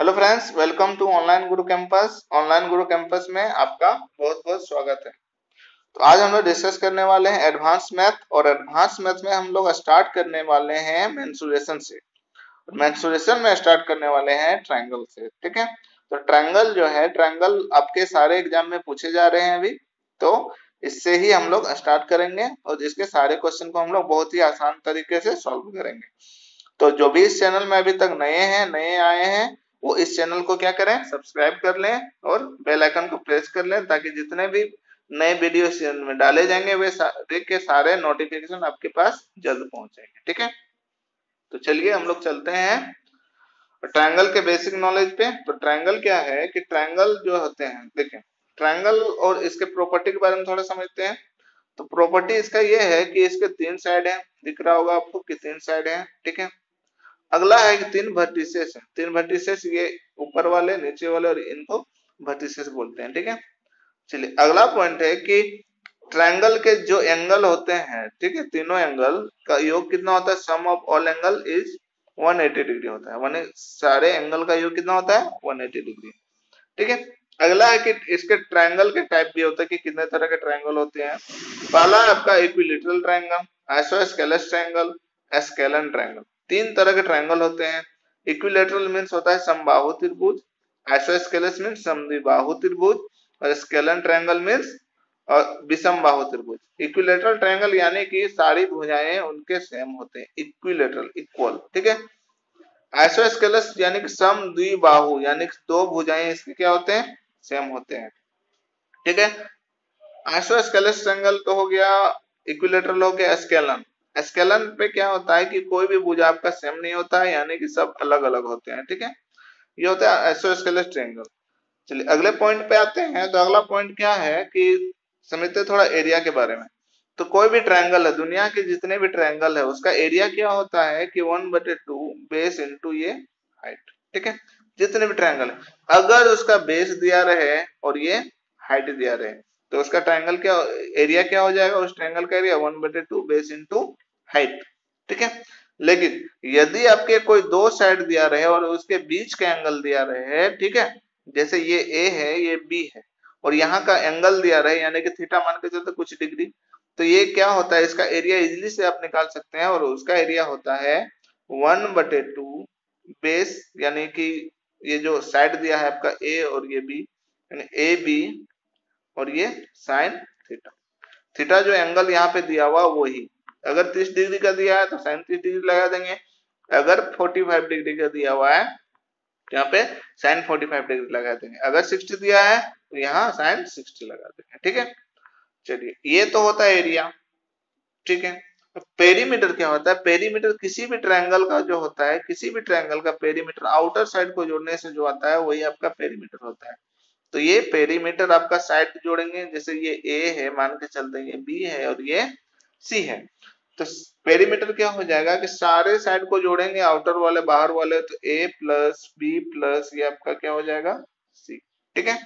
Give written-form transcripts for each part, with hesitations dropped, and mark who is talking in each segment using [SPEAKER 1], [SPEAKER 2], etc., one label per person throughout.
[SPEAKER 1] Hello friends, welcome to Online Guru Campus. Online Guru Campus में आपका बहुत बहुत स्वागत है। तो आज हम लोग डिस्कस करने वाले हैं एडवांस मैथ, और एडवांस मैथ में हम लोग स्टार्ट करने वाले हैं मेंसुरेशन से। मेंसुरेशन में स्टार्ट करने वाले हैं ट्रायंगल से। ठीक है, तो ट्रायंगल जो है, ट्रायंगल आपके सारे एग्जाम में पूछे जा रहे हैं अभी, तो इससे ही हम लोग स्टार्ट करेंगे और इसके सारे क्वेश्चन को हम लोग बहुत ही आसान तरीके से सॉल्व करेंगे। तो जो भी इस चैनल में अभी तक नए आए हैं, वो इस चैनल को क्या करें, सब्सक्राइब कर लें और बेल आइकन को प्रेस कर लें, ताकि जितने भी नए वीडियो इस चैनल में डाले जाएंगे वे सारे के सारे नोटिफिकेशन आपके पास जल्द पहुंचेंगे। ठीक है, तो चलिए हम लोग चलते हैं ट्रायंगल के बेसिक नॉलेज पे। तो ट्रायंगल क्या है कि ट्रायंगल जो होते हैं, देखें, ट्रायंगल और इसके प्रॉपर्टी के बारे में थोड़ा समझते हैं। तो प्रॉपर्टी इसका ये है कि इसके तीन साइड है, दिख रहा होगा आपको कि तीन साइड है। ठीक है, अगला है कि तीन वर्टिसेस है। तीन वर्टिसेस, ये ऊपर वाले, नीचे वाले, और इनको वर्टिसेस बोलते हैं। ठीक है, चलिए अगला पॉइंट है कि ट्रायंगल के जो एंगल होते हैं, ठीक है, तीनों एंगल का योग कितना होता है, sum of all angle is 180 degree होता है। माने सारे एंगल का योग कितना होता है, 180 डिग्री। ठीक है, अगला है कि इसके ट्रायंगल के टाइप भी होता है कि कितने तरह के ट्रायंगल होते हैं। पहला है आपका equilateral triangle, isosceles triangle, scalene triangle. तीन तरह के ट्रायंगल होते हैं। इक्विलैटरल मींस होता है समबाहु त्रिभुज, आइसोस्केलस मींस समद्विबाहु त्रिभुज, और स्केलन ट्रायंगल मींस और विषम बाहु त्रिभुज। इक्विलैटरल ट्रायंगल यानी कि सारी भुजाएं उनके सेम होते हैं, इक्विलैटरल, इक्वल। ठीक है, आइसोस्केलस यानी कि सम द्विबाहु, यानी कि दो भुजाएं इसके क्या होते हैं, सेम होते हैं। ठीक है, आइसोस्केलस ट्रायंगल तो हो गया, इक्विलैटरल हो गया स्केलन। स्केलन पे क्या होता है कि कोई भी भुजा आपका सेम नहीं होता है, यानी कि सब अलग अलग होते हैं। ठीक है, ये होता है आइसोस्केलस ट्रायंगल। चलिए अगले पॉइंट पे आते हैं। तो अगला पॉइंट क्या है कि समझते हैं थोड़ा एरिया के बारे में। तो कोई भी ट्रायंगल है, दुनिया के जितने भी ट्रायंगल है, उसका एरिया क्या होता है कि 1/2 बेस इंटू ये हाइट। ठीक है, जितने भी ट्रायंगल है, अगर उसका बेस दिया रहे और ये हाइट दिया रहे, तो उसका ट्रायंगल क्या, एरिया क्या हो जाएगा, उस ट्रायंगल का एरिया 1/2 बेस इंटू हाइट। ठीक है, लेकिन यदि आपके कोई दो साइड दिया रहे और उसके बीच का एंगल दिया रहे, ठीक है, जैसे ये ए है, ये बी है, और यहाँ का एंगल दिया रहे, यानी कि थीटा मान के चलते कुछ डिग्री, तो ये क्या होता है, इसका एरिया इजीली से आप निकाल सकते हैं, और उसका एरिया होता है 1/2 बेस, यानी कि ये जो साइड दिया है आपका ए और ये बी, यानी ए बी, और ये साइन थीटा। थीटा जो एंगल यहाँ पे दिया हुआ वही, अगर 30 डिग्री का दिया है तो साइन 30 डिग्री लगा देंगे, अगर 45 डिग्री का दिया हुआ है यहाँ पे साइन 45 डिग्री लगा देंगे, अगर 60 दिया है तो यहाँ साइन 60 लगा देंगे। ठीक है, चलिए ये तो होता है एरिया। ठीक है, पेरीमीटर क्या होता है, पेरीमीटर किसी भी ट्रायंगल का जो होता है, किसी भी ट्रायंगल का पेरीमीटर आउटर साइड को जोड़ने से जो आता है वही आपका पेरीमीटर होता है। तो ये पेरीमीटर आपका साइड जोड़ेंगे, जैसे ये ए है, मान के चलते हैं ये बी है और ये सी है, तो पेरीमीटर क्या हो जाएगा कि सारे साइड को जोड़ेंगे, आउटर वाले बाहर वाले, तो ए प्लस बी प्लस ये आपका क्या हो जाएगा, सी। ठीक है,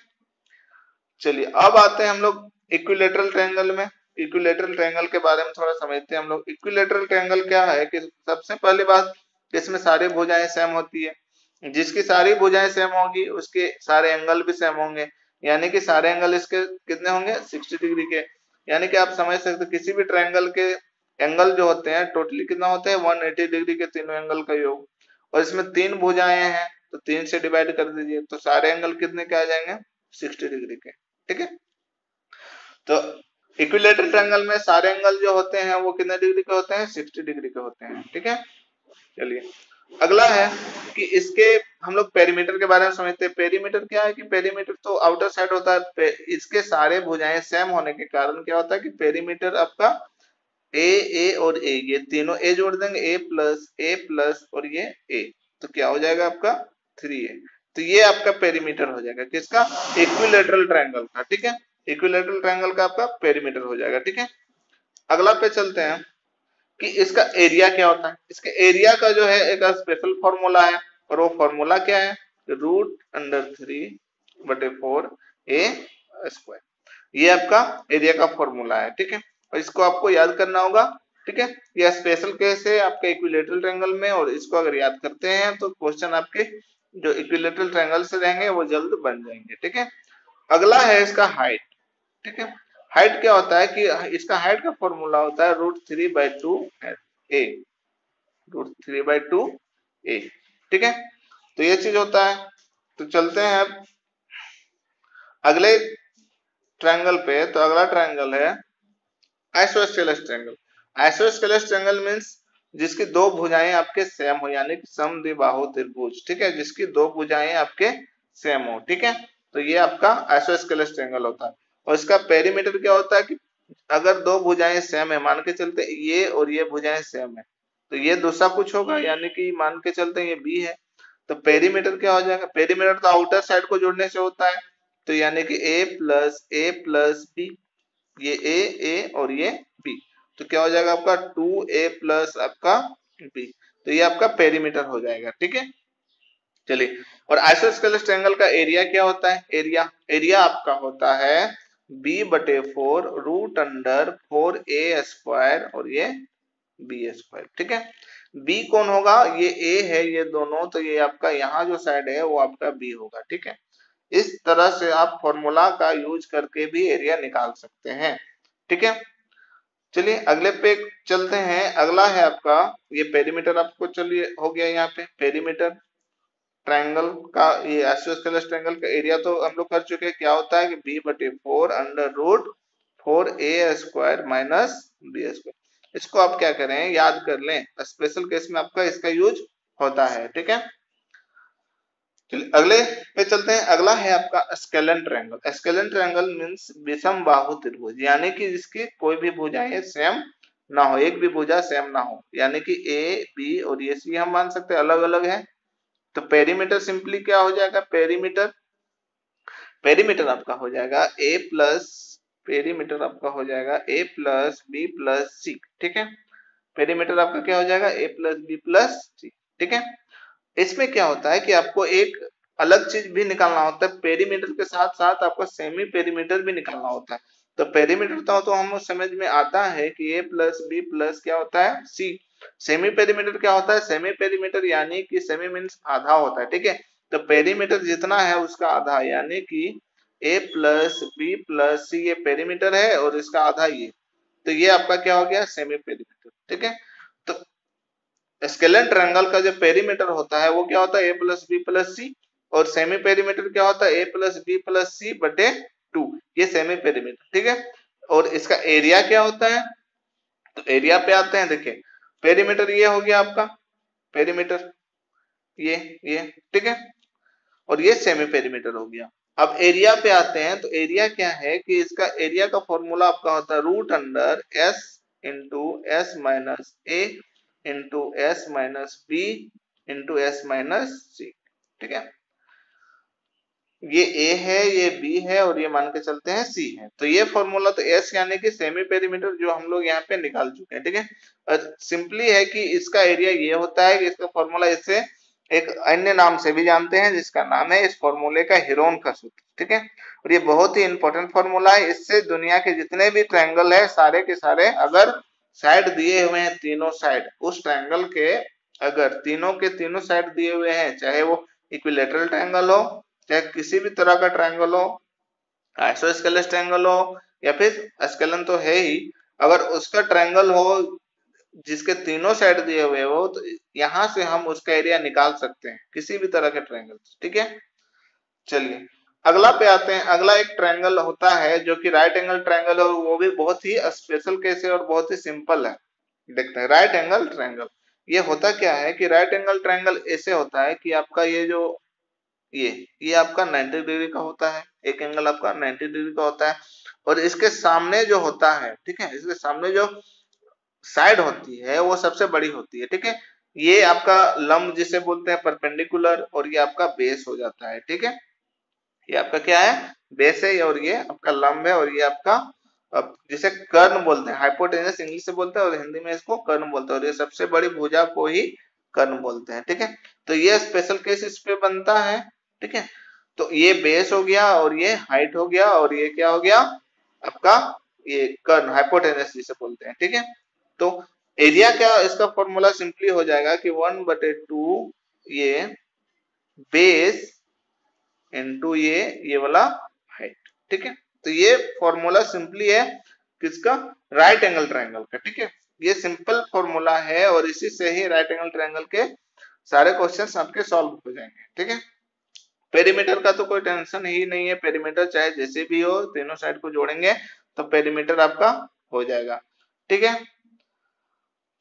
[SPEAKER 1] चलिए अब आते हैं हम लोग इक्विलैटरल ट्रायंगल में। इक्विलैटरल ट्रायंगल के बारे में थोड़ा समझते हैं हम लोग। इक्विलैटरल ट्रायंगल क्या है कि सबसे पहली बात, इसमें सारी भुजाएं सेम होती है। जिसकी सारी भुजाएं सेम होगी उसके सारे एंगल भी सेम होंगे, यानी कि सारे एंगल इसके कितने होंगे, 60 डिग्री के। यानी कि आप समझ सकते हो किसी भी ट्रायंगल के एंगल जो होते हैं टोटली कितना होते हैं, 180 डिग्री के तीनों एंगल का योग। और इसमें तीन भुजाएं हैं तो 3 से डिवाइड कर दीजिए, तो सारे एंगल कितने के आ जाएंगे, 60 डिग्री के। ठीक है, तो इक्विलैटरल ट्रायंगल में सारे एंगल जो होते हैं वो कितने डिग्री के होते हैं, 60 डिग्री के होते हैं। ठीक है, चलिए अगला है कि इसके हम लोग पेरीमीटर के बारे में समझते हैं। पेरीमीटर क्या है कि पेरीमीटर तो आउटर साइड होता है, इसके सारे भुजाएं सेम होने के कारण क्या होता है कि पेरीमीटर आपका ए और ए, ये तीनों ए जोड़ देंगे, ए प्लस और ये ए, तो क्या हो जाएगा आपका 3a। तो ये आपका पेरीमीटर हो जाएगा किसका, इक्विलैटरल ट्रायंगल का। ठीक है, इक्विलैटरल ट्रायंगल का आपका पेरीमीटर हो जाएगा। ठीक है, अगला पे चलते हैं कि इसका एरिया क्या होता है। इसके एरिया का जो है एक स्पेशल फॉर्मूला है, और वो फॉर्मूला क्या है, √3/4 a स्क्वायर। ये आपका एरिया का फॉर्मूला है। ठीक है, और इसको आपको याद करना होगा। ठीक है, ये स्पेशल केस है आपके इक्विलैटरल ट्रायंगल में, और इसको अगर याद करते हैं तो क्वेश्चन आपके जो इक्विलेटरल ट्रायंगल से रहेंगे वो जल्द बन जाएंगे। ठीक है, अगला है इसका हाइट। ठीक है, हाइट क्या होता है कि इसका हाइट का फॉर्मूला होता है √3/2 ए, √3/2 ए। ठीक है, तो ये चीज होता है। तो चलते हैं अब अगले ट्रायंगल पे। तो अगला ट्रायंगल है isosceles triangle. Isosceles triangle means जिसकी दो भुजाएं आपके सेम हो, यानी कि समद्विबाहु त्रिभुज। ठीक है, जिसकी दो भुजाएं आपके सेम हो। ठीक है, तो ये आपका आइसोस्केलेस ट्रायंगल होता है। और इसका पेरीमीटर क्या होता है कि अगर दो भुजाएं सेम है, मान के चलते ये और ये भुजाएं सेम है, तो ये दूसरा कुछ होगा, यानी कि मान के चलते ये बी है। तो पेरीमीटर क्या हो जाएगा, पेरीमीटर तो आउटर साइड को जोड़ने से होता है, तो यानी कि a+a+b, ये ए और ये बी, तो क्या हो जाएगा आपका 2a+ आपका बी। तो ये आपका पेरीमीटर हो जाएगा। ठीक है, चलिए, और आइसोस्केलेस ट्रायंगल का एरिया क्या होता है, एरिया आपका होता है b/4 √4a² और ये b²। ठीक है, b कौन होगा, ये a है ये दोनों, तो ये आपका यहाँ जो साइड है वो आपका b होगा। ठीक है, इस तरह से आप फॉर्मूला का यूज करके भी एरिया निकाल सकते हैं। ठीक है, चलिए अगले पे चलते हैं। अगला है आपका ये पेरीमीटर, आपको चलिए हो गया यहाँ पे पेरीमीटर ट्रायंगल का। ये आइसोस्केलेस ट्रायंगल का एरिया तो हम लोग कर चुके हैं, क्या होता है कि b/4 √4a² माइनस b²। इसको आप क्या करें, याद कर लें, स्पेशल केस में आपका इसका यूज होता है। ठीक है, चलिए अगले पे चलते हैं। अगला है आपका scalene triangle. Scalene triangle means विषम बाहु त्रिभुज, यानी कि जिसकी कोई भी भुजाएं सेम ना हो, एक भी भुजा सेम ना हो, यानी कि ए बी और ये सी हम मान सकते हैं अलग अलग है। तो पेरीमीटर सिंपली क्या हो जाएगा, पेरीमीटर आपका हो जाएगा ए प्लस, पेरीमीटर आपका हो जाएगा a+b+c। ठीक है, पेरीमीटर आपका क्या हो जाएगा a+b+c। ठीक है, इसमें क्या होता है कि आपको एक अलग चीज भी निकालना होता है, पेरीमीटर के साथ साथ आपको सेमी पेरीमीटर भी निकालना होता है। तो पेरीमीटर तो हम समझ में आता है कि a+b+ क्या होता है c। सेमी पेरीमीटर क्या होता है, सेमी पेरीमीटर यानी कि सेमी मीन्स आधा होता है। ठीक है, तो पेरीमीटर जितना है उसका आधा, यानी कि a+b+c ये पेरीमीटर है और इसका आधा ये, तो ये आपका क्या हो गया सेमी पेरीमीटर। ठीक है, तो स्केलेन ट्रायंगल का जो पेरीमीटर होता है वो क्या होता है a+b+c, और सेमी पेरीमीटर क्या होता है a+b+c/2, ये सेमी पेरीमीटर। ठीक है, और इसका एरिया क्या होता है, तो एरिया पे आते हैं। देखिए पेरीमीटर ये हो गया आपका पेरीमीटर, ये ठीक है, और ये सेमी पेरीमीटर हो गया। अब एरिया पे आते हैं। तो एरिया क्या है कि इसका एरिया का फॉर्मूला आपका होता है √s × s-a × s-b × s-c। ठीक है, ये a है, ये b है और ये मान के चलते हैं c है। तो ये फॉर्मूला तो s यानी कि सेमी पेरीमीटर जो हम लोग यहाँ पे निकाल चुके हैं। ठीक है, और सिंपली है कि इसका एरिया ये होता है कि इसका फॉर्मूला इसे एक अन्य नाम से भी जानते हैं, जिसका नाम है इस फॉर्मूले का हीरोन का सूत्र। ठीक है, और ये बहुत ही इंपॉर्टेंट फॉर्मूला है। इससे दुनिया के जितने भी ट्रायंगल है सारे के सारे, अगर साइड दिए हुए हैं तीनों साइड उस ट्रायंगल के, अगर तीनों के तीनों साइड दिए हुए हैं, चाहे वो इक्विलेटरल ट्रायंगल हो, चाहे किसी भी तरह का ट्रायंगल हो, आइसोस्केलेस ट्रायंगल हो या फिर स्केलन तो है ही, अगर उसका ट्रायंगल हो जिसके तीनों साइड दिए हुए हो, तो यहां से हम उसका एरिया निकाल सकते हैं किसी भी तरह के ट्रायंगल। ठीक है, चलिए अगला पे आते हैं। अगला एक ट्रायंगल होता है जो कि राइट एंगल ट्रायंगल है, वो भी बहुत ही स्पेशल केस है और बहुत ही सिंपल है। देखते हैं राइट एंगल ट्रायंगल। ये होता क्या है कि राइट एंगल ट्रायंगल ऐसे होता है कि आपका ये जो ये आपका 90 डिग्री का होता है, एक एंगल आपका 90 डिग्री का होता है, और इसके सामने जो होता है, ठीक है, इसके सामने जो साइड होती है वो सबसे बड़ी होती है। ठीक है, ये आपका लंब जिसे बोलते हैं परपेंडिकुलर, और ये आपका बेस हो जाता है। ठीक है, ये आपका क्या है बेस है, और ये आपका लंब है, और ये आपका जिसे कर्ण बोलते हैं, हाइपोटेनस इंग्लिश से बोलते हैं और हिंदी में इसको कर्ण बोलते हैं, और ये सबसे बड़ी भुजा को ही कर्ण बोलते हैं। ठीक है, तो ये स्पेशल केस इस पे बनता है। ठीक है, तो ये बेस हो गया और ये हाइट हो गया, और ये क्या हो गया आपका ये कर्ण हाइपोटेनस जिसे बोलते हैं। ठीक है, तो एरिया क्या इसका फॉर्मूला सिंपली हो जाएगा कि 1/2 ये बेस इनटू ये वाला हाइट, ठीक है। तो ये फॉर्मूला सिंपली है किसका, राइट एंगल ट्रायंगल का, ठीक है। ये सिंपल फॉर्मूला है और इसी से ही राइट एंगल ट्रायंगल के सारे क्वेश्चंस आपके सॉल्व हो जाएंगे, ठीक है। पेरीमीटर का तो कोई टेंशन ही नहीं है, पेरीमीटर चाहे जैसे भी हो तीनों साइड को जोड़ेंगे तो पेरीमीटर आपका हो जाएगा, ठीक है।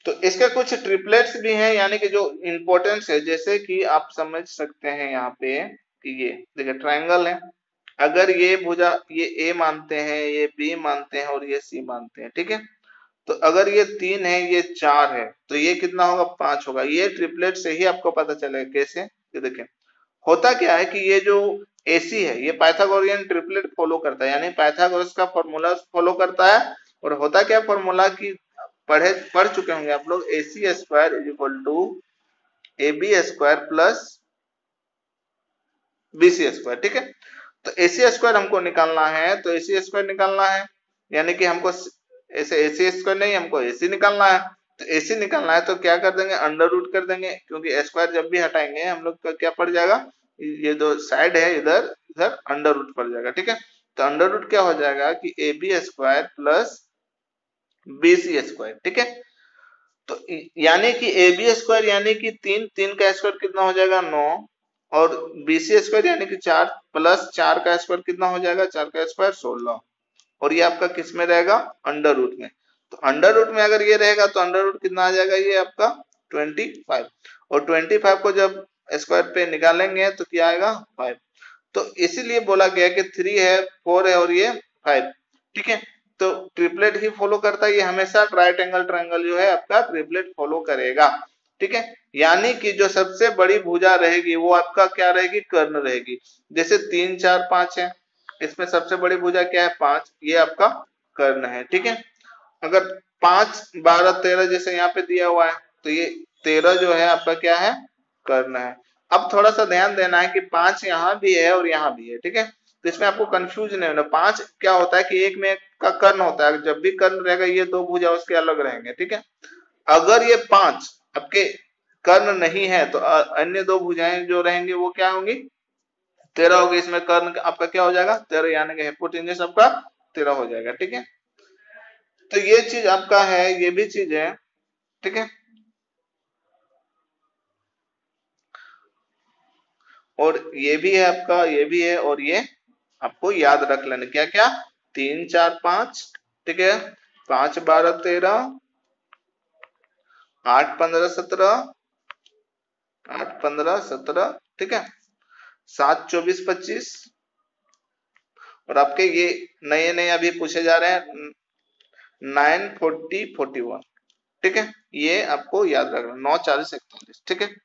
[SPEAKER 1] तो इसके कुछ ट्रिपलेट्स भी हैं, यानी कि जो इंपॉर्टेंस है, जैसे कि आप समझ सकते हैं यहाँ पे कि ये देखिए ट्रायंगल है, अगर ये भुजा ये ए मानते हैं, ये बी मानते हैं और ये सी मानते हैं, ठीक है। तो अगर ये 3 है, ये 4 है, तो ये कितना होगा, 5 होगा। ये ट्रिपलेट से ही आपको पता चलेगा कैसे, ये देखिए होता क्या है कि ये जो AC है ये पाइथागोरियन ट्रिपलेट फॉलो करता है, यानी पाइथागोरस का फॉर्मूला फॉलो करता है। और होता क्या फॉर्मूला की पढ़ चुके होंगे आप लोग, AC square is equal to AB square plus BC square, ठीक है। तो AC स्क्वायर हमको निकालना है, तो AC स्क्वायर निकालना है, यानी कि हमको ऐसे AC स्क्वायर नहीं, हमको AC निकालना है। तो AC निकालना है तो क्या कर देंगे, अंडर रूट कर देंगे, क्योंकि स्क्वायर जब भी हटाएंगे हम लोग का क्या पड़ जाएगा, ये दो साइड है इधर इधर अंडर रूट पड़ जाएगा, ठीक है। तो अंडर रूट क्या हो जाएगा कि AB square plus BC square, ठीक है। तो यानी कि AB स्क्वायर यानी कि 3 का स्क्वायर कितना हो जाएगा, 9, और BC स्क्वायर यानी कि 4 प्लस 4 का स्क्वायर कितना हो जाएगा, 4 का स्क्वायर 16, और ये आपका किस में रहेगा, अंडर रूट में। तो अंडर रूट में अगर ये रहेगा तो अंडर रूट कितना आ जाएगा, ये आपका 25, और 25 को जब स्क्वायर पे निकालेंगे तो क्या आएगा, 5। तो इसीलिए बोला गया कि 3 है, 4 है और ये 5, ठीक है। तो ट्रिपलेट ही फॉलो करता है, ये हमेशा राइट एंगल ट्रायंगल जो है आपका ट्रिपलेट फॉलो करेगा, ठीक है। यानी कि जो सबसे बड़ी भुजा रहेगी वो आपका क्या रहेगी, कर्ण रहेगी। जैसे 3 4 5 है, इसमें सबसे बड़ी भुजा क्या है, 5, ये आपका कर्ण है, ठीक है। अगर 5 12 13 जैसे यहाँ पे दिया हुआ है, तो ये 13 जो है आपका क्या है, कर्ण है। अब थोड़ा सा ध्यान देना है कि 5 यहाँ भी है और यहाँ भी है, ठीक है। तो इसमें आपको कंफ्यूज नहीं होना। 5 क्या होता है कि एक में का कर्ण होता है, जब भी कर्ण रहेगा ये दो भुजा उसके अलग रहेंगे, ठीक है। अगर ये 5 आपके कर्ण नहीं है तो अन्य दो भुजाएं जो रहेंगी वो क्या होंगी, 13 होगी। इसमें कर्ण आपका क्या हो जाएगा, 13, यानी कि हाइपोटेन्यूज आपका 13 हो जाएगा, ठीक है। तो ये चीज आपका है, ये भी चीज है, ठीक है। और ये भी है आपका, ये भी है, और ये आपको याद रख लेना क्या क्या, 3 4 5, ठीक है, 5 12 13, 8 15 17, 8 15 17, ठीक है, 7 24 25, और आपके ये नए नए अभी पूछे जा रहे हैं 9 40 41, ठीक है। ये आपको याद रखना, 9 40 41, ठीक है।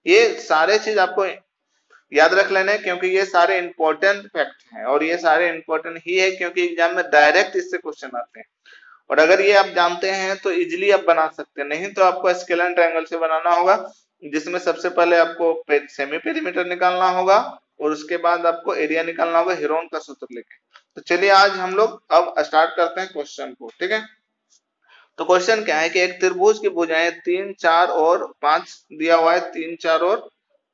[SPEAKER 1] ये सारे चीज आपको याद रख लेने, क्योंकि ये सारे इंपॉर्टेंट फैक्ट हैं, और ये सारे इंपॉर्टेंट ही है क्योंकि एग्जाम में डायरेक्ट इससे क्वेश्चन आते हैं। और अगर ये आप जानते हैं तो इजिली आप बना सकते हैं, नहीं तो आपको स्केल एंड ट्रायंगल से बनाना होगा, जिसमें सबसे पहले आपको सेमी पेरीमीटर निकालना होगा और उसके बाद आपको एरिया निकालना होगा हेरोन का सूत्र लेके। तो चलिए आज हम लोग अब स्टार्ट करते हैं क्वेश्चन को, ठीक है। तो क्वेश्चन क्या है कि एक त्रिभुज की भुजाएं 3 4 और 5 दिया हुआ है, 3 4 और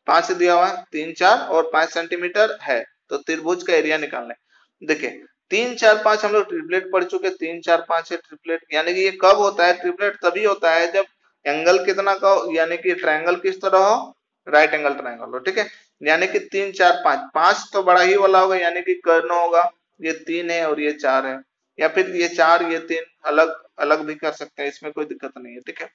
[SPEAKER 1] 5 दिया हुआ है, 3 4 और 5 सेंटीमीटर है, तो त्रिभुज का एरिया निकालना है। देखिए 3 4 5 हम लोग ट्रिपलेट पढ़ चुके, 3 4 5 है ट्रिपलेट, यानी कि ये कब होता है, ट्रिपलेट तभी होता है जब एंगल कितना का, यानी कि ट्रायंगल किस तरह हो, राइट एंगल ट्रायंगल हो, ठीक है। यानी कि 3 4 5, 5 तो बड़ा ही वाला होगा, यानी कि कर्ण होगा, ये 3 है और ये 4 है, या फिर ये 4 ये 3 अलग अलग भी कर सकते हैं, इसमें कोई दिक्कत नहीं है, ठीक है।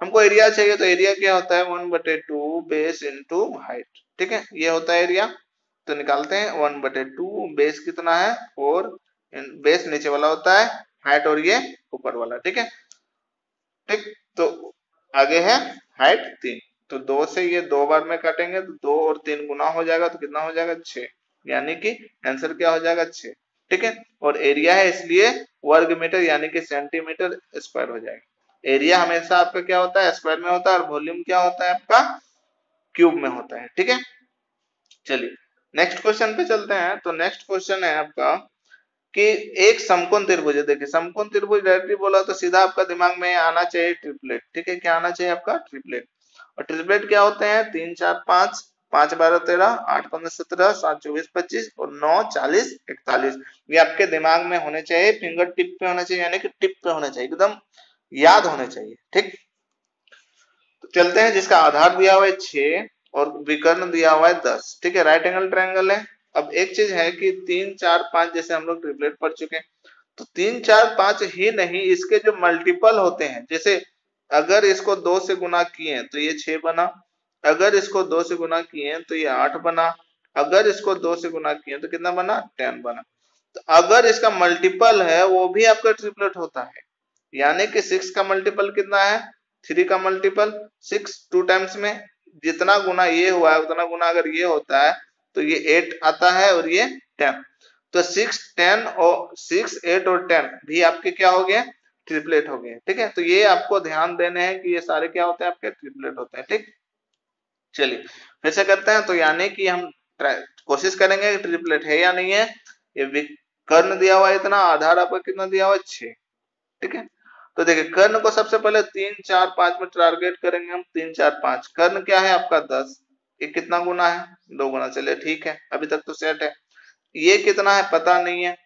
[SPEAKER 1] हमको एरिया चाहिए, तो एरिया क्या होता है, 1/2 बेस इंटू हाइट, ठीक है, ये होता है एरिया। तो निकालते हैं 1/2, बेस कितना है 4, बेस नीचे वाला होता है, हाइट और ये ऊपर वाला, ठीक है, ठीक। तो आगे है हाइट 3, तो 2 से ये 2 बार में काटेंगे तो 2 और 3 गुना हो जाएगा, तो कितना हो जाएगा 6, यानी कि आंसर क्या हो जाएगा 6, ठीक है। और एरिया है इसलिए वर्ग मीटर यानी कि सेंटीमीटर स्क्वायर हो जाएगा। एरिया हमेशा आपका क्या होता है, स्क्वायर में होता है, और वॉल्यूम क्या होता है आपका, क्यूब में होता है, ठीक है। चलिए नेक्स्ट क्वेश्चन पे चलते हैं। तो नेक्स्ट क्वेश्चन है आपका कि एक समकोण त्रिभुज है। देखिए समकोण त्रिभुज डायरेक्टली बोला तो सीधा आपका दिमाग में आना चाहिए ट्रिपलेट, ठीक है, क्या आना चाहिए आपका ट्रिपलेट। और ट्रिपलेट क्या होते हैं, 3 4 5, 5 12 13, 8 15 17, 7 24 25 और 9 40 41। ये आपके दिमाग में होने चाहिए, फिंगर टिप पे होना चाहिए, यानी कि टिप पे होना चाहिए, एकदम याद होने चाहिए। ठीक, तो चलते हैं। जिसका आधार दिया हुआ है 6 और विकर्ण दिया हुआ है 10। ठीक है, राइट एंगल ट्रायंगल है। अब एक चीज है कि 3 4 5 जैसे हम लोग ट्रिपलेट पढ़ चुके हैं, तो 3 4 5 ही नहीं, इसके जो मल्टीपल होते हैं, जैसे अगर इसको 2 से गुना किए तो ये 6 बना, अगर इसको 2 से गुना किए तो ये 8 बना, अगर इसको 2 से गुना किए तो कितना बना, 10 बना। तो अगर इसका मल्टीपल है वो भी आपका ट्रिपलेट होता है, यानी कि 6 का मल्टीपल कितना है, 3 का मल्टीपल 6, 2 टाइम्स में जितना गुना ये हुआ है उतना गुना अगर ये होता है तो ये 8 आता है और ये 10। तो 6 10 और 6 8 और 10 भी आपके क्या हो गए, ट्रिपलेट हो गए। ठीक है, तो ये आपको ध्यान देने हैं कि ये सारे क्या होते हैं, आपके ट्रिपलेट होते हैं। ठीक, चलिए फिर से करते हैं। तो यानी कि हम कोशिश करेंगे कि ट्रिपलेट है या नहीं है। ये कर्ण दिया हुआ है इतना, आधार आपका कितना दिया हुआ है 6। ठीक है, तो देखिए कर्ण को सबसे पहले 3 4 5 में टारगेट करेंगे हम। 3 4 5, कर्ण क्या है आपका 10, ये कितना गुना है, 2 गुना। चलिए ठीक है, अभी तक तो सेट है। ये कितना है पता नहीं है।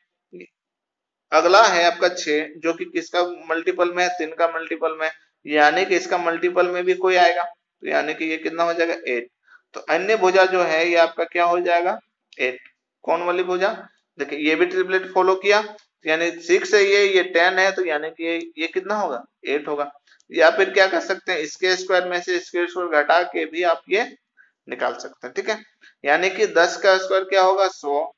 [SPEAKER 1] अगला है आपका 6 जो कि किसका मल्टीपल में है, 3 का मल्टीपल में, यानी कि इसका मल्टीपल में भी कोई आएगा, तो यानी कि ये कितना हो जाएगा 8। तो अन्य भुजा जो है ये आपका क्या हो जाएगा 8। कौन वाली भुजा, देखिए ये भी ट्रिपलेट फॉलो किया, यानी 6 है ये 10 है, तो यानी कि ये कितना होगा 8 होगा। या फिर क्या कर सकते हैं, इसके स्क्वायर में से इसके स्क्वायर घटा के भी आप ये निकाल सकते हैं। ठीक है, यानी कि 10 का स्क्वायर क्या होगा 100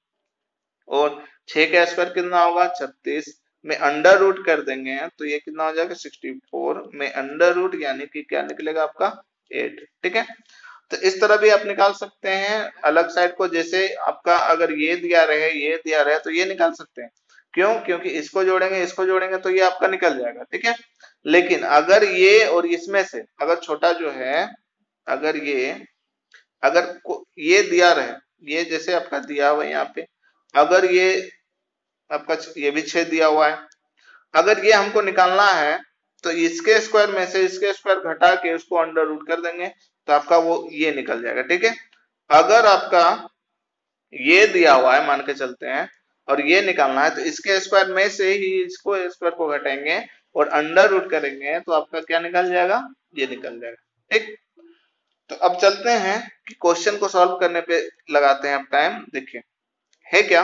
[SPEAKER 1] और 6 का स्क्वायर कितना होगा 36 में अंडर रूट कर देंगे तो ये कितना हो जाएगा 64 में अंडर रूट, यानी कि क्या निकलेगा आपका 8। ठीक है, तो इस तरह भी आप निकाल सकते हैं अलग साइड को। जैसे आपका अगर ये दिया रहे ये दिया रहे तो ये निकाल सकते हैं, क्यों, क्योंकि इसको जोड़ेंगे तो ये आपका निकल जाएगा। ठीक है, लेकिन अगर ये और इसमें से अगर छोटा जो है, अगर ये दिया रहे, ये जैसे आपका दिया हुआ है यहाँ पे, अगर ये आपका ये भी 6 दिया हुआ है, अगर ये हमको निकालना है तो इसके स्क्वायर में से इसके स्क्वायर घटा के उसको अंडर रूट कर देंगे तो आपका वो ये निकल जाएगा। ठीक है, अगर आपका ये दिया हुआ है मान के चलते हैं और ये निकालना है तो इसके स्क्वायर में से ही इसको स्क्वायर को घटाएंगे और अंडर रूट करेंगे तो आपका क्या निकल जाएगा, ये निकल जाएगा। ठीक, तो अब चलते हैं कि क्वेश्चन को सॉल्व करने पे लगाते हैं अब टाइम। देखिए है क्या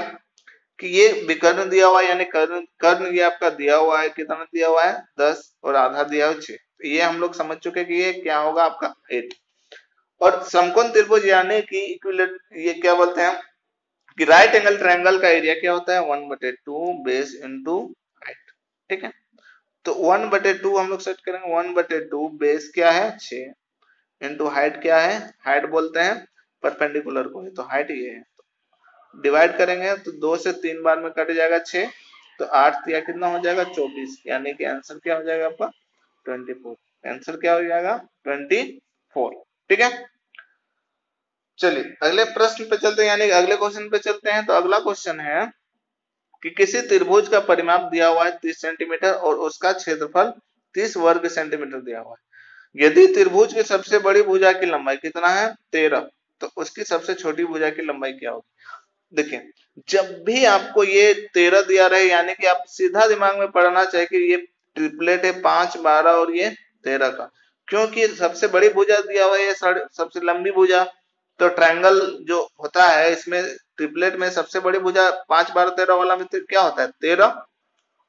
[SPEAKER 1] कि ये विकर्ण दिया हुआ है, यानी कर्ण ये आपका दिया हुआ है, कितना दिया हुआ है 10 और आधा दिया हुआ 6। तो ये हम लोग समझ चुके कि ये क्या होगा आपका 8। और समकोण त्रिभुज यानी कि इक्विलेट, ये क्या बोलते हैं कि राइट एंगल ट्रायंगल का एरिया क्या होता है 1/2 बेस इंटू हाइट। ठीक है, तो 1/2 हम लोग सेट करेंगे, 1/2 बेस क्या है 6 इंटू हाइट क्या है, हाइट बोलते हैं परपेंडिकुलर को, तो हाइट ये है। डिवाइड करेंगे तो 2 से 3 बार में कट जाएगा 6, तो 8 दिया कितना हो जाएगा 24, यानी कि आंसर क्या हो जाएगा आपका 24। आंसर क्या हो जाएगा 24। ठीक है, चलिए अगले प्रश्न पे चलते हैं, यानी अगले क्वेश्चन पे चलते हैं। तो अगला क्वेश्चन है कि किसी त्रिभुज का परिमाप दिया हुआ है 30 सेंटीमीटर और उसका क्षेत्रफल 30 वर्ग सेंटीमीटर दिया हुआ है। यदि त्रिभुज की सबसे बड़ी भुजा की लंबाई कितना है 13, तो उसकी सबसे छोटी भुजा की लंबाई क्या होगी। देखिए जब भी आपको ये 13 दिया रहे, यानी कि आप सीधा दिमाग में पढ़ना चाहिए कि ये ट्रिपलेट है 5 12 और ये 13 का, क्योंकि सबसे बड़ी भुजा दिया हुआ है ये सबसे लंबी भुजा। तो ट्रायंगल जो होता है इसमें ट्रिपलेट में सबसे बड़ी भुजा 5 12 13 वाला में तो क्या होता है 13।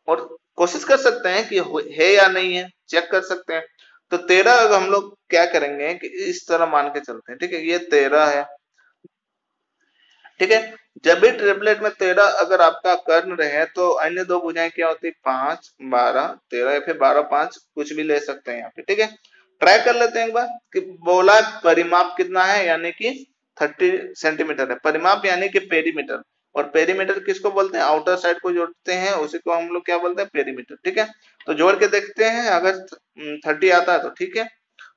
[SPEAKER 1] और कोशिश कर सकते हैं कि है या नहीं है, चेक कर सकते हैं। तो 13 अगर हम लोग क्या करेंगे कि इस तरह मान के चलते हैं। ठीक है, ये 13 है। ठीक है, जब भी ट्रिपलेट में 13 अगर आपका कर्ण रहे तो अन्य दो भुजाएं क्या होती है 5 12 13 या फिर 12 5 कुछ भी ले सकते हैं यहाँ पे। ठीक है, ट्राई कर लेते हैं एक बार कि बोला परिमाप कितना है, यानी कि 30 सेंटीमीटर है। परिमाप यानी कि पेरीमीटर, और पेरीमीटर किसको बोलते हैं, आउटर साइड को जोड़ते हैं उसी को हम लोग क्या बोलते हैं पेरीमीटर। ठीक है, तो जोड़ के देखते हैं, अगर 30 आता है तो ठीक है।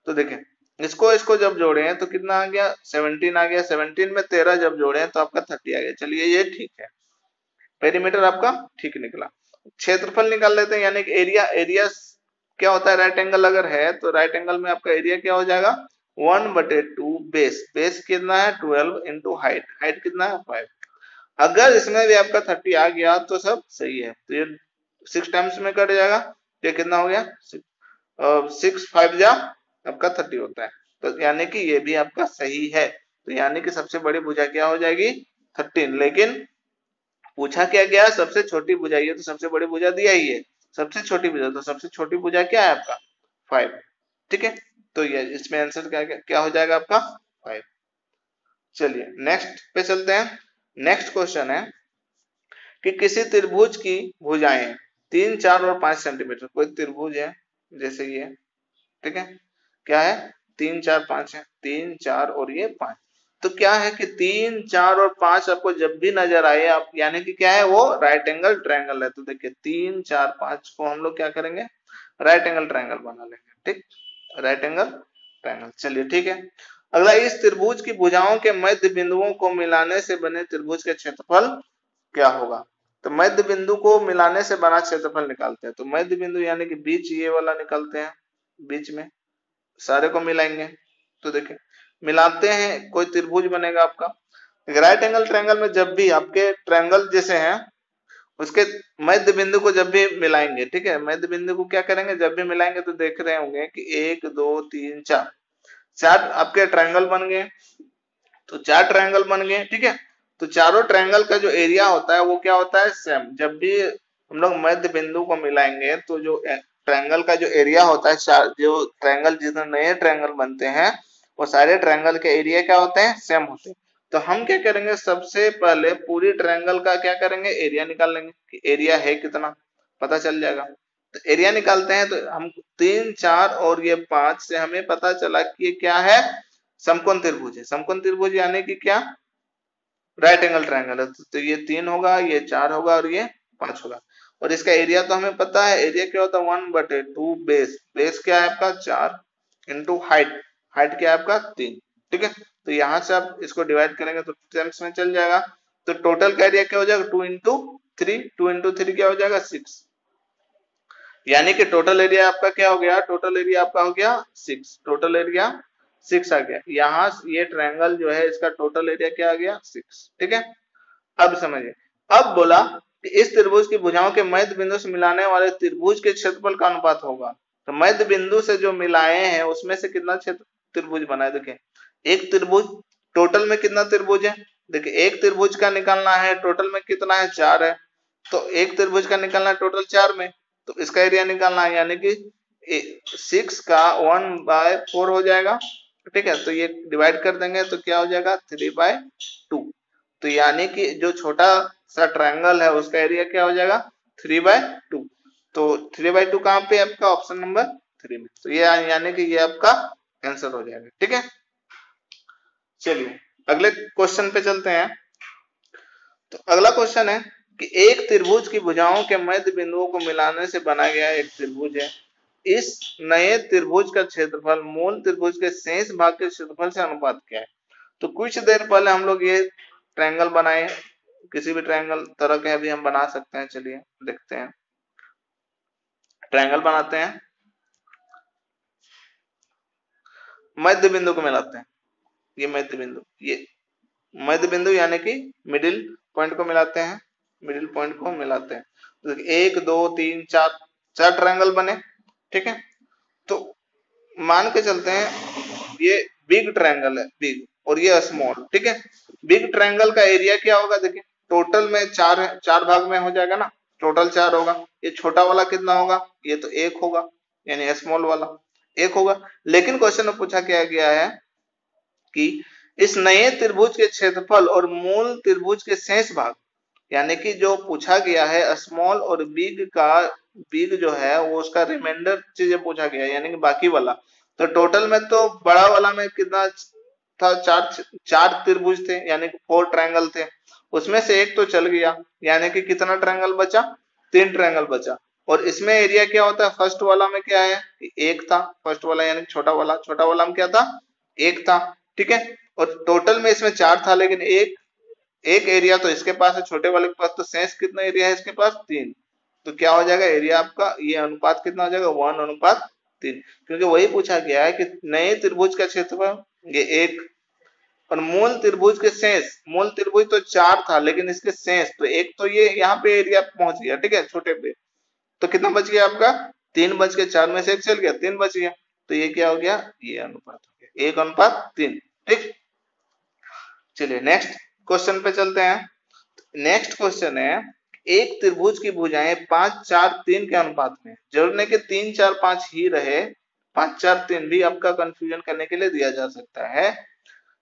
[SPEAKER 1] तो देखें इसको जब जोड़े हैं तो कितना आ गया 17 आ गया, 17 में 13 जब जोड़े हैं तो आपका 30 आ गया। चलिए ये ठीक है, पेरीमीटर आपका ठीक निकला। क्षेत्रफल निकाल लेते हैं, यानी कि एरिया क्या होता है, राइट एंगल अगर है तो राइट एंगल में आपका एरिया क्या हो जाएगा 1/2 बेस, बेस कितना है 12 इंटू हाइट, हाइट कितना है 5। अगर इसमें भी आपका 30 आ गया तो सब सही है, तो ये 6 टाइम्स में कट जाएगा, ये कितना हो गया 6 5 जा आपका 30 होता है, तो यानी कि ये भी आपका सही है। तो यानी कि सबसे बड़ी भुजा क्या हो जाएगी 13, लेकिन पूछा क्या गया सबसे छोटी भुजा, ये तो सबसे बड़ी भुजा दिया ही है, सबसे छोटी भुजा, तो सबसे छोटी भुजा क्या है आपका 5, ठीक है। तो ये इसमें आंसर क्या हो जाएगा आपका 5। चलिए नेक्स्ट पे चलते हैं। नेक्स्ट क्वेश्चन है कि किसी त्रिभुज की भुजाएं 3 4 और 5 सेंटीमीटर, कोई त्रिभुज है जैसे ये, ठीक है, क्या है 3 4 5 है, 3 4 और ये 5, तो क्या है कि 3 4 और 5 आपको जब भी नजर आए आप, यानी कि क्या है वो राइट एंगल ट्रायंगल है, तो देखिए 3 4 5 को हम लोग क्या करेंगे राइट एंगल ट्रायंगल बना लेंगे, ठीक, राइट एंगल ट्रायंगल। चलिए ठीक है। अगला, इस त्रिभुज की भुजाओं के मध्य बिंदुओं को मिलाने से बने त्रिभुज के क्षेत्रफल क्या होगा। तो मध्य बिंदु को मिलाने से बना क्षेत्रफल निकालते हैं, तो मध्य बिंदु यानी कि बीच ये वाला निकालते हैं, बीच में सारे को मिलाएंगे, तो देखिए मिलाते हैं कोई त्रिभुज बनेगा आपका। राइट एंगल ट्रायंगल में जब भी आपके ट्रायंगल जैसे हैं उसके मध्य बिंदु को जब भी मिलाएंगे, ठीक है, मध्य बिंदु को क्या करेंगे जब भी मिलाएंगे तो देख रहे होंगे कि 1 2 3 4 चार आपके ट्रायंगल बन गए, तो 4 ट्रायंगल बन गए, ठीक है। तो चारों ट्रायंगल का जो एरिया होता है वो क्या होता है सेम, जब भी हम लोग मध्य बिंदु को मिलाएंगे तो जो ट्रायंगल का जो एरिया होता है, जो ट्रायंगल जितने नए ट्रायंगल बनते हैं वो सारे ट्रायंगल के एरिया क्या होते हैं सेम होते हैं। तो हम क्या करेंगे सबसे पहले पूरी ट्रायंगल का क्या करेंगे एरिया निकाल लेंगे कि एरिया है कितना, पता चल जाएगा। तो एरिया निकालते हैं तो हम 3 4 और ये 5 से हमें पता चला कि ये क्या है समकोण त्रिभुज है। समकोण त्रिभुज यानी कि क्या राइट एंगल ट्रायंगल है, तो ये 3 होगा, ये 4 होगा और ये 5 होगा। और इसका एरिया तो हमें पता है, एरिया क्या होता है 1/2 बेस, बेस क्या है आपका 4 इंटू हाइट, हाइट क्या है आपका 3, ठीक है। तो यहां से आप इसको डिवाइड करेंगे तो टर्म्स में चल जाएगा, तो टोटल का एरिया क्या हो जाएगा 2 इंटू 3, 2 इंटू 3 क्या हो जाएगा 6, यानी कि टोटल एरिया आपका क्या हो गया, टोटल एरिया आपका हो गया 6, टोटल एरिया 6 आ गया। यहाँ ये ट्रायंगल जो है इसका टोटल एरिया क्या आ गया 6, ठीक है। अब समझिए, अब बोला कि इस त्रिभुज की भुजाओं के मध्य बिंदु से मिलाने वाले त्रिभुज के क्षेत्रफल का अनुपात होगा। तो मध्य बिंदु से जो मिलाए हैं उसमें से कितना क्षेत्र त्रिभुज बना है, देखिए एक त्रिभुज, टोटल में कितना त्रिभुज है, देखिए एक त्रिभुज का निकालना है, टोटल में कितना है 4 है, तो एक त्रिभुज का निकालना है टोटल 4 में, तो इसका एरिया निकालना है, यानी कि 6 का 1/4 हो जाएगा, ठीक है। तो ये डिवाइड कर देंगे तो क्या हो जाएगा 3/2, तो यानी कि जो छोटा सा ट्रायंगल है उसका एरिया क्या हो जाएगा 3/2, तो 3/2 कहाँ पे आपका ऑप्शन नंबर 3 में, तो ये यानी कि ये आपका आंसर हो जाएगा, ठीक है। चलिए अगले क्वेश्चन पे चलते हैं। तो अगला क्वेश्चन है कि एक त्रिभुज की भुजाओं के मध्य बिंदुओं को मिलाने से बना गया एक त्रिभुज है, इस नए त्रिभुज का क्षेत्रफल मूल त्रिभुज के शेष भाग के क्षेत्रफल से अनुपात क्या है। तो कुछ देर पहले हम लोग ये ट्रायंगल बनाए, किसी भी ट्रायंगल तरह के भी हम बना सकते हैं, चलिए देखते हैं, ट्रायंगल बनाते हैं, मध्य बिंदु को मिलाते हैं, ये मध्य बिंदु, ये मध्य बिंदु यानी कि मिडिल पॉइंट को मिलाते हैं, मिडिल पॉइंट को मिलाते हैं, तो 1 2 3 4 4 ट्रायंगल बने, ठीक है। तो मान के चलते हैं ये बिग ट्रायंगल है, बिग, और ये स्मॉल, ठीक है। बिग ट्रायंगल का एरिया क्या होगा, देखिए टोटल में 4 है, 4 भाग में हो जाएगा ना, टोटल 4 होगा, ये छोटा वाला कितना होगा, ये तो 1 होगा, यानी स्मॉल वाला 1 होगा। लेकिन क्वेश्चन में पूछा क्या गया है कि इस नए त्रिभुज के क्षेत्रफल और मूल त्रिभुज के शेष भाग, यानी कि जो पूछा गया है स्मॉल और बिग का, बिग जो है वो उसका रिमाइंडर चीजें पूछा गया है, यानी कि बाकी वाला, तो टोटल में तो बड़ा वाला में कितना था, 4 त्रिभुज थे, यानी कि 4 ट्रायंगल थे, उसमें से एक तो चल गया, यानी कि कितना ट्रायंगल बचा 3 ट्रायंगल बचा। और इसमें एरिया क्या होता है, फर्स्ट वाला में क्या है कि 1 था, फर्स्ट वाला यानी छोटा वाला में क्या था 1 था, ठीक है। और टोटल में इसमें 4 था, लेकिन एक एरिया तो इसके पास है, छोटे वाले के पास, तो शेष कितना एरिया है इसके पास 3, तो क्या हो जाएगा एरिया आपका, ये अनुपात कितना हो जाएगा 1/3, 3, क्योंकि वही पूछा गया है कि नए त्रिभुज का क्षेत्रफल ये 1 और मूल त्रिभुज के शेष, मूल त्रिभुज तो 4 था लेकिन इसके शेष तो 1, तो ये यहाँ पे एरिया पहुंच गया, ठीक है, छोटे पे। तो कितना बच गया आपका 3 बच के 4 में से 1 चल गया, 3 बच गया। तो ये क्या हो गया, ये अनुपात हो गया 1:3, ठीक। चलिए नेक्स्ट क्वेश्चन पे चलते हैं। नेक्स्ट क्वेश्चन है एक त्रिभुज की भुजाएं 5, 4, 3 के अनुपात में, जरूरी नहीं कि 3, 4, 5 ही रहे, 5, 4, 3 भी आपका कंफ्यूजन करने के लिए दिया जा सकता है।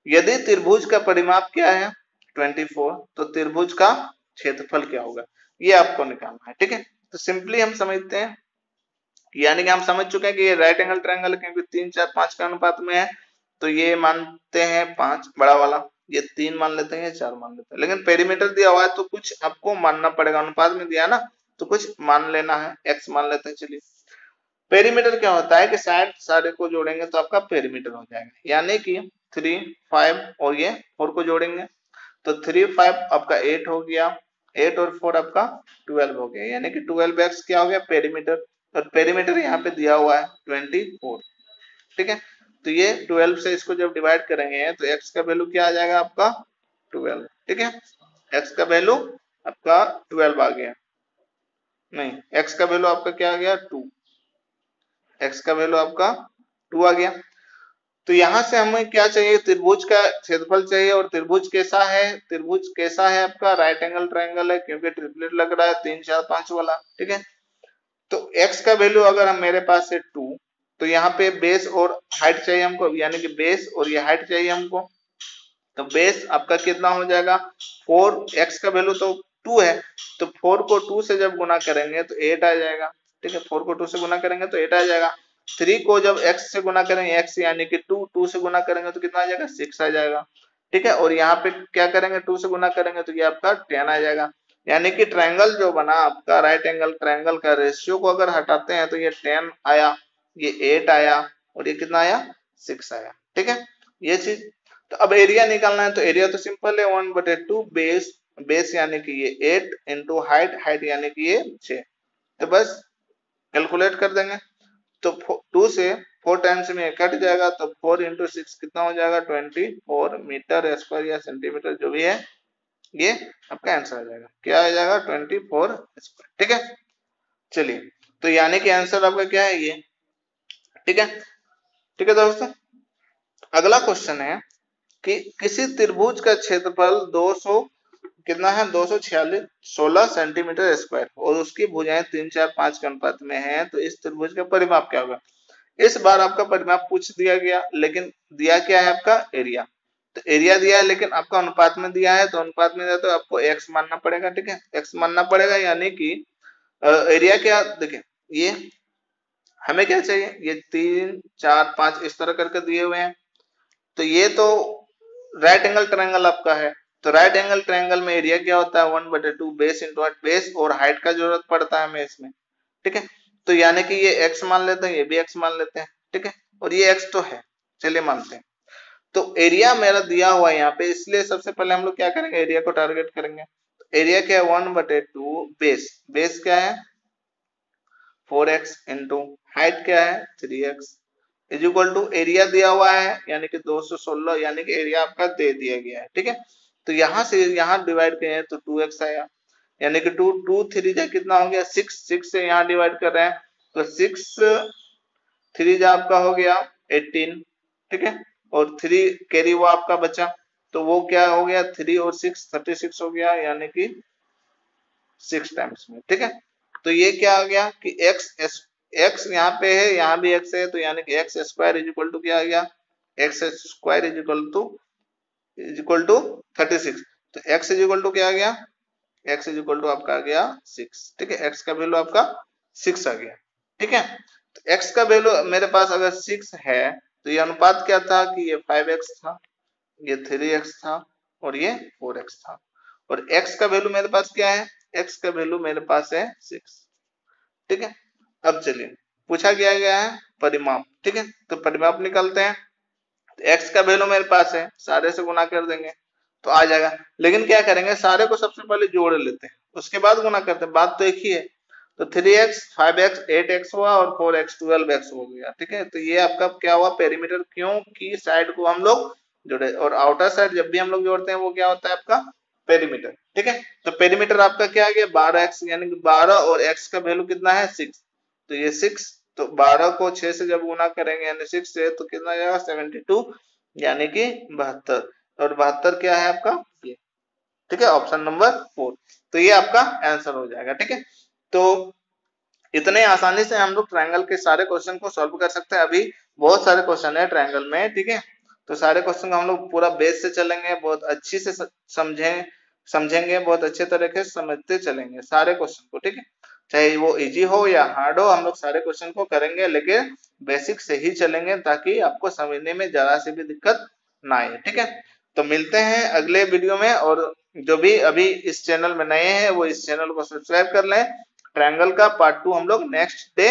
[SPEAKER 1] यदि त्रिभुज का परिमाप क्या है 24, तो त्रिभुज का क्षेत्रफल क्या होगा, ये आपको निकालना है, ठीक है। तो सिंपली हम समझते हैं, यानी कि हम समझ चुके हैं कि ये राइट एंगल ट्रायंगल क्योंकि 3, 4, 5 के अनुपात में है, तो ये मानते हैं 5 बड़ा वाला, ये 3 मान लेते हैं, 4 मान लेते हैं। लेकिन पेरीमीटर दिया हुआ है तो कुछ आपको मानना पड़ेगा, अनुपात में दिया ना तो कुछ मान लेना है, x मान लेते हैं। चलिए पेरीमीटर क्या होता है कि साइड सारे को जोड़ेंगे तो आपका पेरीमीटर हो जाएगा, यानी कि 3, 5 और ये 4 को जोड़ेंगे तो 3, 5 आपका 8 हो गया, 8 और 4 आपका 12 हो गया, यानी कि 12x क्या हो गया पेरीमीटर। और पेरीमीटर यहाँ पे दिया हुआ है 24, ठीक है। तो ये 12 से इसको जब डिवाइड करेंगे तो x का वैल्यू क्या आ जाएगा आपका 12, ठीक है। x का वैल्यू आपका 12 आ गया, नहीं x का वैल्यू आपका क्या आ गया 2, x का वैल्यू आपका 2 आ गया। तो यहां से हमें क्या चाहिए, त्रिभुज का क्षेत्रफल चाहिए। और त्रिभुज कैसा है, त्रिभुज कैसा है आपका राइट एंगल ट्रायंगल है, क्योंकि ट्रिपलेट लग रहा है 3, 4, 5 वाला, ठीक है। तो x का वैल्यू अगर हम मेरे पास है 2, तो यहाँ पे बेस और हाइट चाहिए हमको, यानी कि बेस और ये हाइट चाहिए हमको। तो बेस आपका कितना हो जाएगा 4, x का वैल्यू तो 2 है, तो 4 को 2 से जब गुना करेंगे तो 8 आ जाएगा, ठीक है। 4 को 2 से गुना करेंगे तो 8 आ जाएगा। 3 को जब x से गुना करेंगे, x यानी कि 2 से गुना करेंगे तो कितना आ जाएगा 6 आ जाएगा, ठीक है। और यहाँ पे क्या करेंगे 2 से गुना करेंगे तो ये आपका 10 आ जाएगा। यानी कि ट्रायंगल जो बना आपका राइट एंगल ट्रायंगल का रेशियो को अगर हटाते हैं तो ये 10 आया, ये 8 आया और ये कितना आया 6 आया, ठीक है। ये चीज। तो अब एरिया निकालना है, तो एरिया तो सिंपल है 1/2 बेस, बेस यानी कि ये 8 इंटू हाइट, हाइट यानी कि ये 6, तो बस कैलकुलेट कर देंगे। तो 2 से 4 टाइम्स में कट जाएगा, तो 4 इंटू 6 कितना हो जाएगा 24 मीटर स्क्वायर या सेंटीमीटर जो भी है, ये आपका आंसर आ जाएगा, क्या आ जाएगा 24 स्क्वायर, ठीक है। चलिए तो यानी कि आंसर आपका क्या है ये, ठीक है, ठीक है दोस्तों। अगला क्वेश्चन है कि किसी त्रिभुज का क्षेत्रफल 200 कितना है 216 सेंटीमीटर स्क्वायर और उसकी भुजाएं 3, 4, 5 के अनुपात में है, तो इस त्रिभुज का परिमाप क्या होगा। इस बार आपका परिमाप पूछ दिया गया, लेकिन दिया क्या है आपका एरिया। तो एरिया दिया है लेकिन आपका अनुपात में दिया है, तो अनुपात में दिया तो आपको x मानना पड़ेगा, ठीक है, x मानना पड़ेगा। यानी कि एरिया क्या देखिए, ये हमें क्या चाहिए, ये 3, 4, 5 इस तरह करके दिए हुए हैं। तो ये तो राइट एंगल ट्रायंगल आपका है, तो राइट एंगल ट्रायंगल में एरिया क्या होता है 1/2 बेस इंटू हाइट, बेस और हाइट का जरूरत पड़ता है हमें इसमें, ठीक है। तो यानी कि ये x मान लेते हैं, ये भी x मान लेते हैं, ठीक है, और ये x तो है, चलिए मानते हैं। तो एरिया मेरा दिया हुआ है यहाँ पे, इसलिए सबसे पहले हम लोग क्या करेंगे एरिया को टारगेट करेंगे। तो एरिया क्या है 1/2 बेस, बेस क्या है 4x इंटू हाइट क्या है 3x is equal to area दिया हुआ है यानी कि 216, यानी कि एरिया आपका दे दिया गया है, ठीक है। तो यहां से यहां डिवाइड करें तो 2x आया, यानी कि 2 3 जा कितना हो गया 6, 6 से यहां डिवाइड कर रहे हैं तो 6 3 जा आपका हो गया 18, ठीक है। और 3 कैरी वो आपका बचा, तो वो क्या हो गया 3 और 6 36 हो गया, यानी कि 6 टाइम्स में, ठीक है। तो ये क्या आ गया कि x यहाँ पे है, यहाँ भी x है, तो यानी कि x square is equal to क्या आ गया x square is equal to 36। तो x इज इक्वल टू क्या आ गया, x इज इक्वल टू आपका आ गया 6, ठीक है। x का वैल्यू आपका 6 आ गया, ठीक है। तो x का वैल्यू मेरे पास अगर 6 है तो ये अनुपात क्या था कि ये 5x था, ये 3x था और ये 4x था। और x का वैल्यू मेरे पास क्या है, x का वैल्यू मेरे पास है 6, ठीक है। अब चलिए पूछा गया है परिमाप, ठीक है, तो परिमाप निकालते हैं। तो x का वैल्यू मेरे पास है, सारे से गुना कर देंगे तो आ जाएगा। लेकिन क्या करेंगे सारे को सबसे पहले जोड़ लेते हैं, उसके बाद गुना करते हैं, बात तो एक ही है। तो 3x 5x 8x हुआ और 4x 12x हो गया। ठीक है, तो ये आपका क्या हुआ पेरीमीटर, क्योंकि साइड को हम लोग जोड़े, और आउटर साइड जब भी हम लोग जोड़ते हैं वो क्या होता है आपका पेरीमीटर। ठीक है, तो पेरीमीटर आपका क्या आ गया 12x, यानी कि 12 और x का वैल्यू कितना है 6, तो ये 6, तो 12 को 6 से जब गुना करेंगे यानी 6 से, तो कितना आ जाएगा 72, यानी कि 72, और 72 क्या है आपका ये। ठीक है, ऑप्शन नंबर 4, तो ये आपका आंसर हो जाएगा। ठीक है, तो इतने आसानी से हम लोग ट्रायंगल के सारे क्वेश्चन को सॉल्व कर सकते हैं। अभी बहुत सारे क्वेश्चन है ट्रायंगल में। ठीक है, तो सारे क्वेश्चन को हम लोग पूरा बेस से चलेंगे, बहुत अच्छी से समझेंगे, बहुत अच्छे तरीके से समझते चलेंगे सारे क्वेश्चन को। ठीक है, चाहे वो इजी हो या हार्ड हो, हम लोग सारे क्वेश्चन को करेंगे, लेकिन बेसिक से ही चलेंगे ताकि आपको समझने में जरा सी भी दिक्कत ना आए। ठीक है, तो मिलते हैं अगले वीडियो में, और जो भी अभी इस चैनल में नए हैं वो इस चैनल को सब्सक्राइब कर लें। ट्रायंगल का पार्ट 2 हम लोग नेक्स्ट डे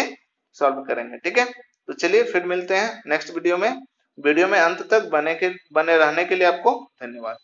[SPEAKER 1] सॉल्व करेंगे। ठीक है, तो चलिए फिर मिलते हैं नेक्स्ट वीडियो में। वीडियो में अंत तक बने रहने के लिए आपको धन्यवाद।